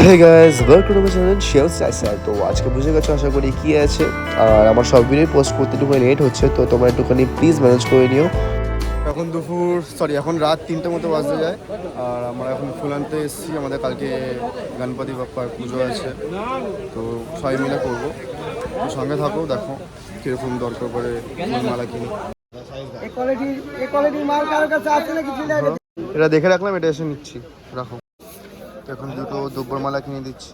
Hey guys, welcome to my channel শেয়ার সাইসার। তো আজকে বুঝে গেছো আশা করি কি আছে। আর আমার সব ভিডিও পোস্ট করতে একটু লেট হচ্ছে, তো তোমরা একটুখানি প্লিজ ম্যানেজ করে নিও। এখন এখন রাত 3টে মতো বাজতে যায়। আর আমরা এখন ফুল আনতে এসেছি, আমাদের কালকে গণপতি বাপ্পার পুজো আছে, তো সবাই মিলে করবো। তো সঙ্গে থাকো, দেখো কীরকম দরকার করে মালা কিনি। এটা দেখে রাখলাম, এটা এসে নিচ্ছি, রাখো। এখন দুটো দুব্বর মালা কিনে দিচ্ছি,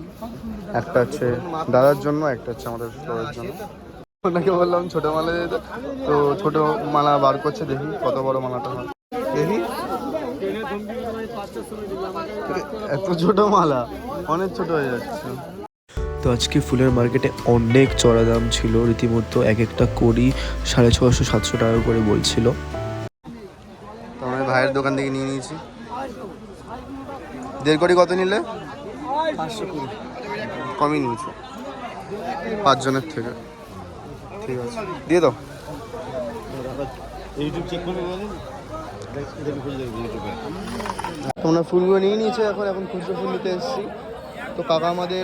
একটা হচ্ছে দাদার জন্য, একটা হচ্ছে আমাদের ফ্লোরের জন্য। ওনাকে বললাম ছোট মালা দিতে, তো ছোট মালা বার করছে, দেখি কত বড় মালাটা হয়। দেখি এত ছোট মালা, অনেক ছোট হয়ে যাচ্ছে। তো আজকে ফুলের মার্কেটে অনেক চড়া দাম ছিল, রীতিমতো এক একটা কড়ি 650-700 টাকা করে বলছিল। তো আমি ভাইয়ের দোকান থেকে নিয়ে নিয়েছি। 1.5 কোটি কত নিলে? 520। কমই নিয়েছে 5 জনের থেকে। ঠিক আছে, দিয়ে দাও। তোমরা ফুলগুলো নিয়ে নিয়েছে, এখন খুচরো ফুল নিতে এসেছি। তো কাকা আমাদের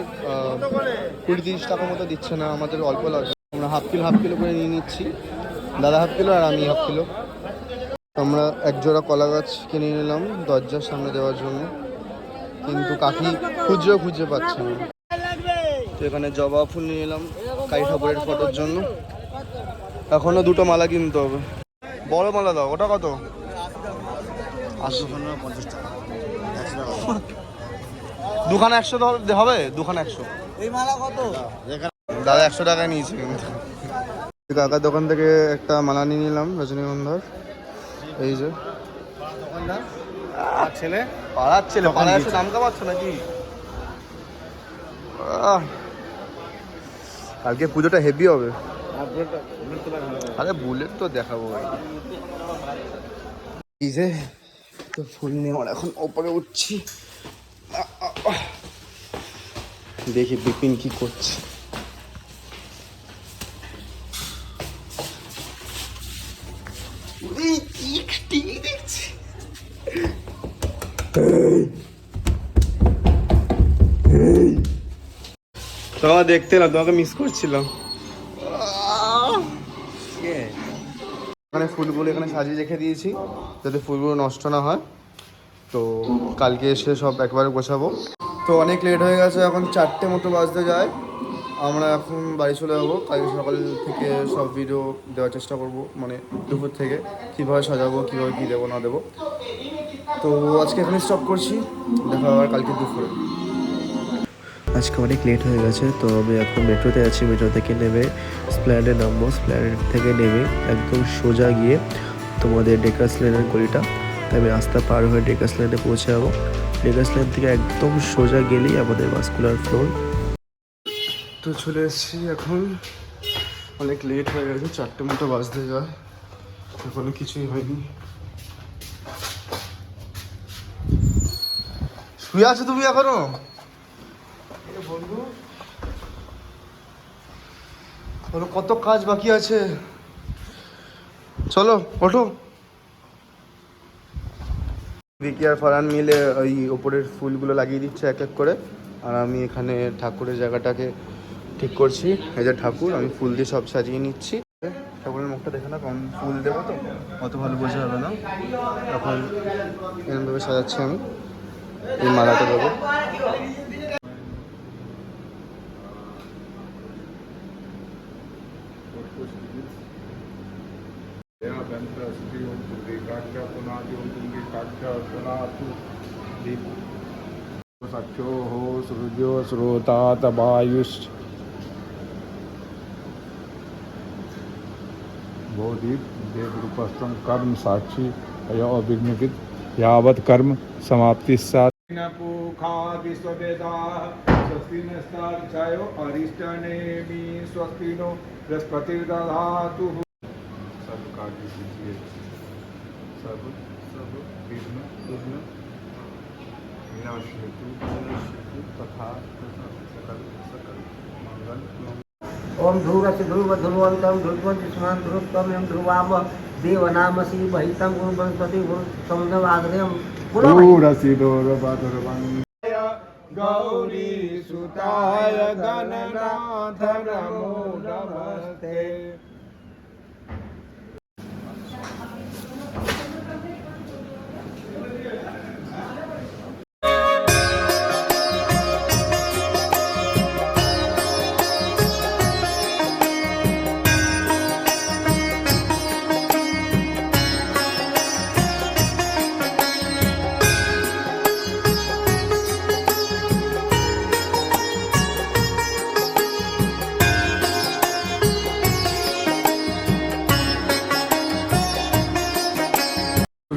20-30 টাকা মতো দিচ্ছে না, আমাদের অল্প লাগবে। আমরা হাফ কিলো করে নিয়ে নিচ্ছি, দাদা হাফ কিলো আর আমি হাফ কিলো। আমরা এক জোড়া কলা গাছ কিনে নিলাম দরজার সামনে দেওয়ার জন্য, কিন্তু কাকি খুঁজে পাচ্ছে না। তো এখানে জবা ফুল নিয়ে নিলাম কালী ঠাকুরের ফটোর জন্য। এখনো দুটো মালা কিনতে হবে। বড় মালা দাও, ওটা কত? 50 টাকা। দুখানে 100 হবে, দুখানে 100। এই মালা কত দাদা? 100 টাকায় নিয়েছি। কিন্তু কাকার দোকান থেকে একটা মালা নিয়ে নিলাম রজনীগন্ধার। এই যে পাড়ার ছেলে পাড়ায় এসে দাম কামাচ্ছ নাকি? কালকে পুজোটা হেভি হবে। আরে বুলেট তো দেখাবো। এই যে তো ফুল নিয়ে আমরা এখন ওপরে উঠছি, দেখি বিপিন কি করছে। তোমাকে দেখতে না, তোমাকে মিস করছিলাম। এখানে ফুলগুলো এখানে সাজিয়ে রেখে দিয়েছি যাতে ফুলগুলো নষ্ট না হয়। তো কালকে এসে সব একবারে গোছাবো। তো অনেক লেট হয়ে গেছে, এখন 4টে মতো বাজতে যায়। আমরা এখন বাড়ি চলে যাবো। কালকে সকাল থেকে সব ভিডিও দেওয়ার চেষ্টা করব, মানে দুপুর থেকে কীভাবে সাজাবো, কীভাবে কী দেবো না দেবো। তো আজকে এখানে স্টপ করছি, দেখা আবার কালকে দুপুরে। আজকে অনেক লেট হয়ে গেছে, তো আমি এখন মেট্রোতে আছি। মেট্রো থেকে নেমে স্প্ল্যানেডে নামবো। স্প্ল্যানেড থেকে নেমে একদম সোজা গিয়ে তোমাদের ডেকার্স লেনের গলিটা, আমি রাস্তা পার হয়ে ডেকার্স লেনে পৌঁছে যাবো। ডেকার্স লেন থেকে একদম সোজা গেলেই আমাদের মাস্কুলার ফ্লোর। তো চলে এসেছি, এখন অনেক লেট হয়ে গেছে, 4টে মতো বাজতে যায়, এখনো কিছুই হয়নি। শুয়ে আছো তুমি এখনো? বন্ধু বলো কত কাজ বাকি আছে, চলো ওঠো। ভিকি আর ফারহান মিলে ওই ওপরের ফুলগুলো লাগিয়ে দিচ্ছে এক এক করে, আর আমি এখানে ঠাকুরের জায়গাটাকে ঠিক করছি। এই যে ঠাকুর, আমি ফুল দিয়ে সব সাজিয়ে নিচ্ছি। ঠাকুরের মুখটা দেখে না, কারণ ফুল দেবো তো অত ভালো বোঝা হবে না। এখন এরকমভাবে সাজাচ্ছি আমি, এই মালাটা দেবো। सख्यो सृजो श्रोतात वायुष बोधित देवरूपस्थं कर्म साक्षी अयो अभिज्ञित यावत् कर्म समाप्ति साथ स्वस्ति नस्तार्चयो अरिष्टनेमि स्वस्ति नो बृहस्पतिर्दधातु सब कार्य सिद्धिये सब विघ्न विनाशयतु तथा सकल मंगल। ओम ध्रुवस्य ध्रुव ध्रुवंतम ध्रुवंत स्मान ध्रुवतम एवं ध्रुवाम देवनामसि महितं गुरु वनस्पति गुरु समुद्रवाग्रयं दूरसि दूरवदुर्वं गौरी सुताय गणनाथ नमो नमस्ते।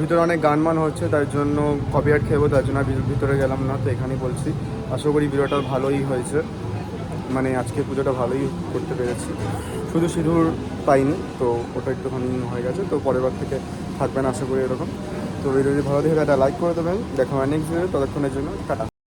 ভিতরে অনেক গান মান হচ্ছে, তার জন্য কপিরাইট খেয়ে তার জন্য আর ভিতরে গেলাম না। তো এখানেই বলছি, আশা করি ভিডিওটা ভালোই হয়েছে, মানে আজকে পুজোটা ভালোই করতে পেরেছি। শুধু সিঁদুর পাইনি, তো ওটা একটুখানি হয়ে গেছে। তো পরের বার থেকে থাকবেন আশা করি এরকম। তো ভিডিও যদি ভালো দেখে একটা লাইক করে দেবেন। দেখা হয় নেক্সট ভিডিও, ততক্ষণের জন্য টাটা।